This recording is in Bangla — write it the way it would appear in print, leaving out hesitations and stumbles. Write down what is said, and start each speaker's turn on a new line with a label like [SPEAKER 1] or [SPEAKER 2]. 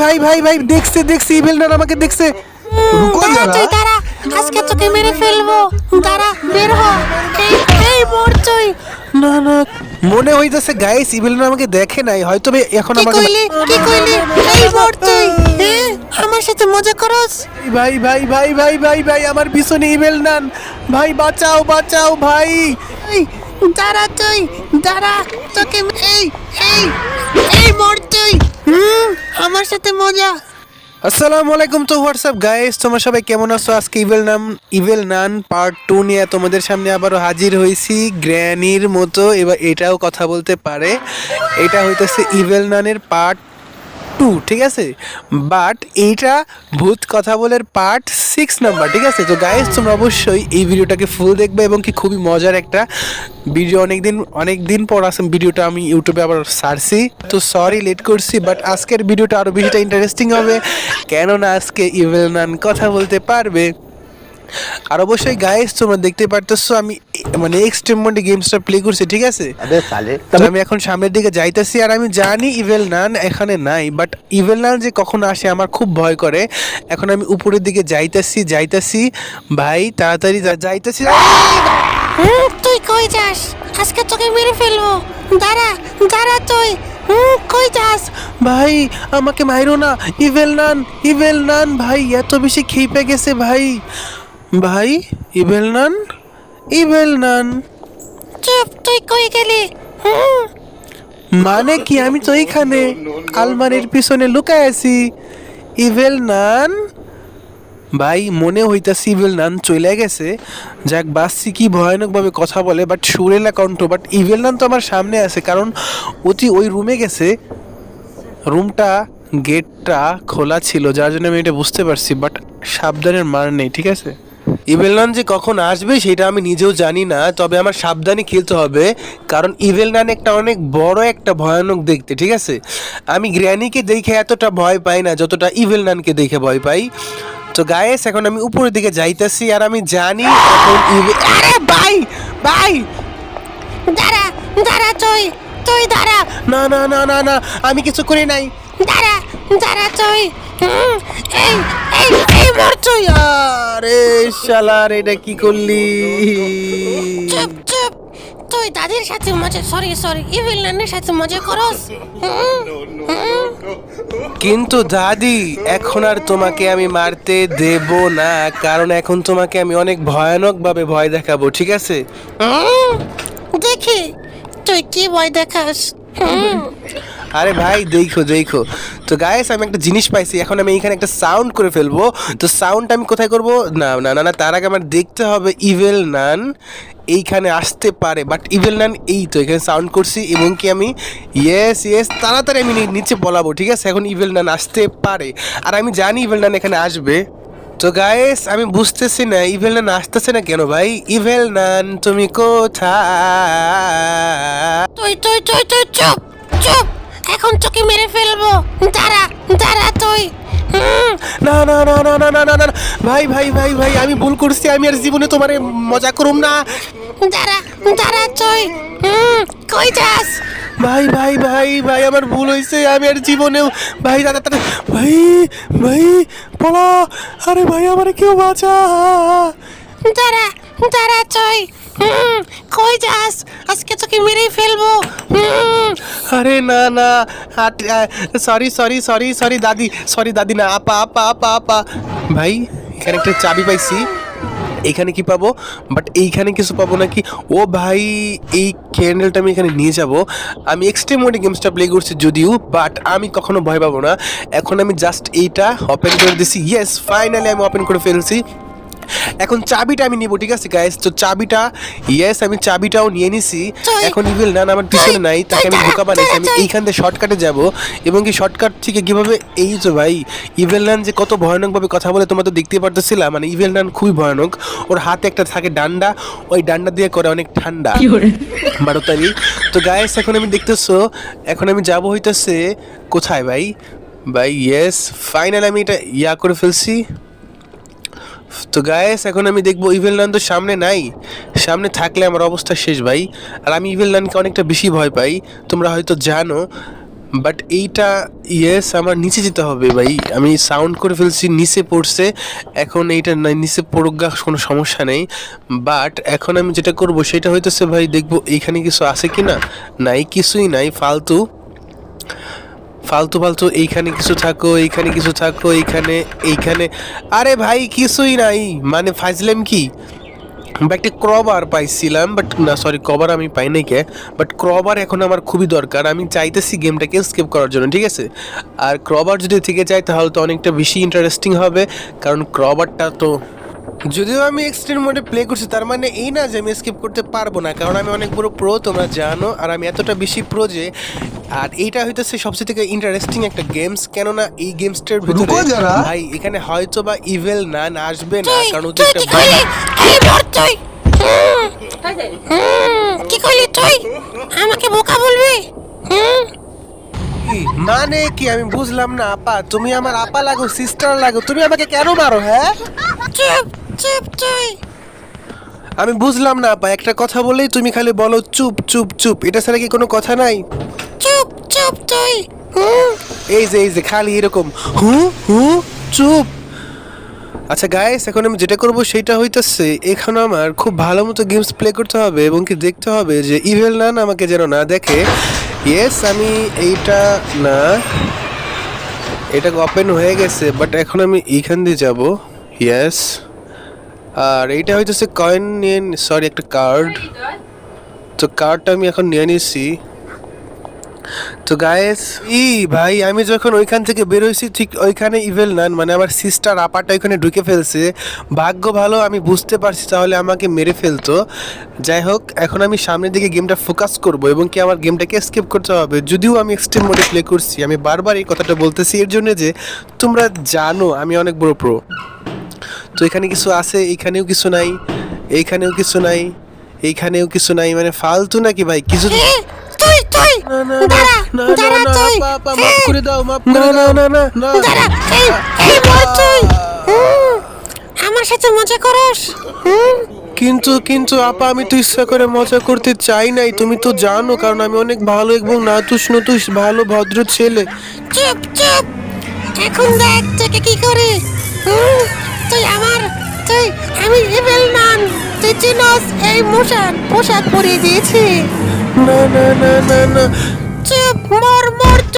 [SPEAKER 1] ভাই ভাই ভাই দেখছে দেখছে ইভেল নান আমাকে দেখছে। রুকো
[SPEAKER 2] তুই
[SPEAKER 1] যারা
[SPEAKER 2] দাঁড়া, আজকে তোকে মেরে ফেলবো। দাঁড়া, বের হ। এই মর তুই।
[SPEAKER 1] না না মনে হইতেছে গাইস ইভেল নান আমাকে দেখে নাই, হয়তো এখন
[SPEAKER 2] কি
[SPEAKER 1] আমাকে
[SPEAKER 2] কইলি? এই মর তুই। আমার সাথে মজা করস?
[SPEAKER 1] ভাই ভাই ভাই ভাই ভাই ভাই আমার পিছনে ইভেল নান, ভাই বাঁচাও বাঁচাও ভাই।
[SPEAKER 2] এই দাঁড়া তুই, দাঁড়া। তোকে এই এই এই মর তুই। আমার সাথে মজা।
[SPEAKER 1] আসসালামু আলাইকুম। তো হোয়াটসঅ্যাপ গাইস, তোমরা সবাই কেমন আছো? আজকে ইভেল নান পার্ট 2 নিয়ে তোমাদের সামনে আবারও হাজির হয়েছি গ্র্যানির মতো। এবার এটাও কথা বলতে পারে। এটা হইতেছে ইভেল নানের পার্ট 2, ঠিক আছে? বাট এইটা ভূত কথা বলার পার্ট 6 নাম্বার, ঠিক আছে? তো গাইস তোমরা অবশ্যই এই ভিডিওটাকে ফুল দেখবে এবং কি খুবই মজার একটা ভিডিও। অনেক দিন পর আসলে ভিডিওটা আমি ইউটিউবে আবার সারছি, তো সরি লেট করছি। বাট আজকের ভিডিওটা আরও বেশিটা ইন্টারেস্টিং হবে, কেননা আজকে ইভেল নান কথা বলতে পারবে। আর অবশ্যই গাইস তোমরা দেখতে পারতেছো আমি মানে এক্সট্রিম মোডে গেমসটা প্লে করছি, ঠিক আছে? তো আমি এখন সামনের দিকে যাইতেছি আর আমি জানি ইভেল নান এখানে নাই, বাট ইভেল নান যে কখন আসে আমার খুব ভয় করে। এখন আমি উপরের দিকে যাইতাছি ভাই, তাড়াতাড়ি যাইতাছি।
[SPEAKER 2] তুই কই যাস? আজকে তোকে মেরে ফেলবো। দাঁড়া, দাঁড়া তুই। কই যাস?
[SPEAKER 1] ভাই আমাকে মাইরো না, ইভেল নান ভাই এত বেশি খেপে গেছে ভাই। ভাই ইভেল নান
[SPEAKER 2] চুপ, তুই কই গেলি?
[SPEAKER 1] মানে কি? আমি তো এইখানে আলমারির পিছনে লুকায় আছি। ইভেল নান ভাই মনে হইতাছে ইভেল নান চলে গেছে। যাক বাসছি, কি ভয়ানকভাবে কথা বলে, বাট সুরেলা কণ্ঠ। বাট ইভেল নান তো আমার সামনে আছে, কারণ ওই রুমে গেছে। রুমটা গেটটা খোলা ছিল, যার জন্য আমি এটা বুঝতে পারছি, বাট সাবধানের মার নেই, ঠিক আছে? ইভেল নান যে কখন আসবে সেটা আমি নিজেও জানি না, তবে আমার সাবধানে খেলতে হবে, কারণ ইভেল নান একটা অনেক বড় একটা ভয়ানক দেখতে, ঠিক আছে? আমি গ্র্যানিকে দেখে এতটা ভয় পাই না যতটা ইভেল নানকে দেখে ভয় পাই। তো গায়েস এখন আমি উপরের দিকে যাইতাছি আর আমি জানি এখন আরে ভাই ভাই
[SPEAKER 2] দাঁড়া, দাঁড়া তুই। তুই দাঁড়া।
[SPEAKER 1] না না না না না আমি কিছু করি নাই।
[SPEAKER 2] দাঁড়া, দাঁড়া তুই। এই এই এই মর তুই।
[SPEAKER 1] আরে শালার এটা কি করলি?
[SPEAKER 2] চুপ চুপ। তুই দাদির সাথে মজা, সরি ইভিল নানের সাথে মজা করস?
[SPEAKER 1] কিন্তু দাদি এখন আর তোমাকে আমি মারতে দেব না, কারণ এখন তোমাকে আমি অনেক ভয়ানকভাবে ভয় দেখাবো, ঠিক আছে?
[SPEAKER 2] দেখি তুই কি ভয় দেখাস।
[SPEAKER 1] আরে ভাই দেখো। তো গাইস আমি একটা জিনিস পাইছি, এখন আমি এইখানে একটা সাউন্ড করে ফেলবো। তো সাউন্ড আমি কোথায় করব? না না না না তার আগে আমার দেখতে হবে ইভেল নান এইখানে আসতে পারে। বাট ইভেল নান এই তো এখানে সাউন্ড করছি, এবং কি আমি ইয়েস তাড়াতাড়ি আমি নিচে বলাবো, ঠিক আছে? এখন ইভেল নান আসতে পারে আর আমি জানি ইভেল নান এখানে আসবে। তো গাইস আমি বুঝতেছি না ইভেল নান আসতেছে না কেন। ভাই ইভেল নান তুমি কোথায়?
[SPEAKER 2] তুই তুই তুই তুই চুপ চুপ। এখন তোকে মেরে ফেলবো। দাঁড়া, দাঁড়া তুই।
[SPEAKER 1] না না না না না না না না ভাই ভাই ভাই ভাই আমি ভুল করছি, আমি আর জীবনে তোমারে মজা করুম না।
[SPEAKER 2] দাঁড়া, দাঁড়া তুই। কই যাস?
[SPEAKER 1] ভাই ভাই ভাই ভাই আমার ভুল হয়েছে, আমি আর জীবনেও ভাই দাদা দাদা ভাই ভাই বলো। আরে ভাই আমার কেউ বাঁচা।
[SPEAKER 2] দাঁড়া, দাঁড়া তুই। কই যাস? আজকে তোকে মেরেই ফেলবো।
[SPEAKER 1] আরে না না সরি দাদি না আপা ভাই এখানে একটা চাবি পাইছি, এইখানে কি পাবো? বাট এইখানে কিছু পাবো নাকি? ও ভাই এই ক্যান্ডেলটা আমি এখানে নিয়ে যাব। আমি এক্সট্রিম মোডে গেমসটা প্লে করছি যদিও, বাট আমি কখনো ভয় পাবো না। এখন আমি জাস্ট এইটা ওপেন করে দিছি। ইয়েস ফাইনালি আমি ওপেন করে ফেলছি। এখন চাবিটা আমি নিব, ঠিক আছে গাইস? তো চাবিটা আমি চাবিটাও নিয়ে নিছি। এখন ইভেল নান আমার পিছনে নাই, তাকে আমি বোকা বানাইছি। আমি এইখান থেকে শর্টকাটে যাব, এবং কি শর্টকাট থেকে কিভাবে এই তো ভাই ইভেল নান যে কত ভয়ানকভাবে কথা বলে তোমরা তো দেখতেই পারতেছিলা। মানে ইভেল নান খুবই ভয়ানক, ওর হাতে একটা থাকে ডান্ডা, ওই ডান্ডা দিয়ে করে অনেক ঠান্ডা বারোতারি। তো গাইস এখন আমি দেখতেছো এখন আমি যাব হইতেছে কোথায় ভাই ইয়েস ফাইনাল আমি এটা করে ফেলছি। তো গায়েস এখন আমি দেখবো ইভেল নান তো সামনে নাই, সামনে থাকলে আমার অবস্থা শেষ ভাই। আর আমি ইভেল নানকে অনেকটা বেশি ভয় পাই, তোমরা হয়তো জানো। বাট এইটা ইয়েস আমার নিচে যেতে হবে ভাই, আমি সাউন্ড করে ফেলছি, নিচে পড়ছে, এখন এইটা নিচে পড়ুক, কোনো সমস্যা নেই। বাট এখন আমি যেটা করব সেটা হইতেছে ভাই দেখবো এইখানে কিছু আছে কি না। নাই, কিছুই নাই, ফালতু ফালতু ফালতু। এইখানে কিছু থাকো, এইখানে কিছু থাকো, এইখানে আরে ভাই কিছুই নাই, মানে ফাইজলাম কি। বা একটা ক্রবার পাইছিলাম, বাট না সরি ক্রবার আমি পাই নাই কে, বাট ক্রবার এখন আমার খুবই দরকার, আমি চাইতেছি গেমটাকে স্কিপ করার জন্য, ঠিক আছে। আর ক্রবার যদি থেকে যায় তাহলে তো অনেকটা বেশি ইন্টারেস্টিং হবে, কারণ ক্রবারটা তো, যদিও আমি এক্সট্রিম মোডে প্লে করছি তার মানে এই না যে আমি স্কিপ করতে পারবো না, কারণ আমি অনেক বড় প্রো, তোমরা জানো। আর আমি এতটা বেশি প্রো যে, আর এইটা হইতেছে সবচেয়ে থেকে ইন্টারেস্টিং একটা গেমস, কেননা এই গেমসটার ভিতরে ভাই এখানে হয়তো বা ইভেল না আসবে না, কারণ ওদের একটা
[SPEAKER 2] কি করলি তুই? আমাকে বোকা বলবি?
[SPEAKER 1] মানে কি আমি বুঝলাম না আপা, তুমি আমার আপা লাগো, সিস্টার লাগো, তুমি আমাকে কেন মারো? হ্যাঁ
[SPEAKER 2] চুপ চুপ তুই।
[SPEAKER 1] আমি বুঝলাম না আপা, একটা কথা বললেই তুমি খালি বলো চুপ চুপ চুপ, এটা ছাড়া কি কোনো কথা নাই?
[SPEAKER 2] চুপ চুপ তুই।
[SPEAKER 1] এই যে খালি এরকম হু হু চুপ। আচ্ছা গাইস, এখন আমি যেটা করব সেটা হইতাছে, এখন আমার খুব ভালো মতো গেমস প্লে করতে হবে এবং কি দেখতে হবে যে ইভেল নান আমাকে যেন না দেখে। ইয়েস, আমি এইটা না, এটা ওপেন হয়ে গেছে, বাট এখন আমি এইখান দিয়ে যাব। ইয়েস, আর এইটা হইতেছে কয়েন নিয়ে, সরি একটা কার্ড, তো কার্ডটা আমি এখন নিয়ে নিছি। তো গায়েস ভাই আমি যখন ওইখান থেকে বের হয়েছি ঠিক ওইখানে ইভেল নান মানে আমার সিস্টার আপাটা ওইখানে ঢুকে ফেলছে। ভাগ্য ভালো আমি বুঝতে পারছি, তাহলে আমাকে মেরে ফেলতো। যাই হোক, এখন আমি সামনের দিকে গেমটা ফোকাস করব এবং কি আমার গেমটাকে স্কিপ করতে হবে। যদিও আমি এক্সট্রিম মোডে প্লে করছি, আমি বারবার এই কথাটা বলতেছি এর জন্য যে তোমরা জানো আমি অনেক বড় প্রো। তো এখানে কিছু আছে, এইখানেও কিছু নাই, এইখানেও কিছু নাই, এইখানেও কিছু নাই, মানে ফালতু নাকি ভাই কিছু।
[SPEAKER 2] তুই তুই দাঁড়া দাঁড়া তুই।
[SPEAKER 1] মাফ করে দাও, মাফ করে দাও। না
[SPEAKER 2] দাঁড়া, এই এই বল তুই। আমার সাথে মজা করস?
[SPEAKER 1] কিন্তু কিন্তু আপা আমি তো ইচ্ছা করে মজা করতে চাই নাই, তুমি তো জানো, কারণ আমি অনেক ভালো এবং নাতুস নতুস ভালো ভদ্র ছেলে।
[SPEAKER 2] চুপ চুপ, এখন দেখ তোকে কি করে। তুই আমি ইভেল নান, তুই চিনস এই পোশাক পরিয়ে দিয়েছি।
[SPEAKER 1] না না না না না
[SPEAKER 2] চুপ, মর মর।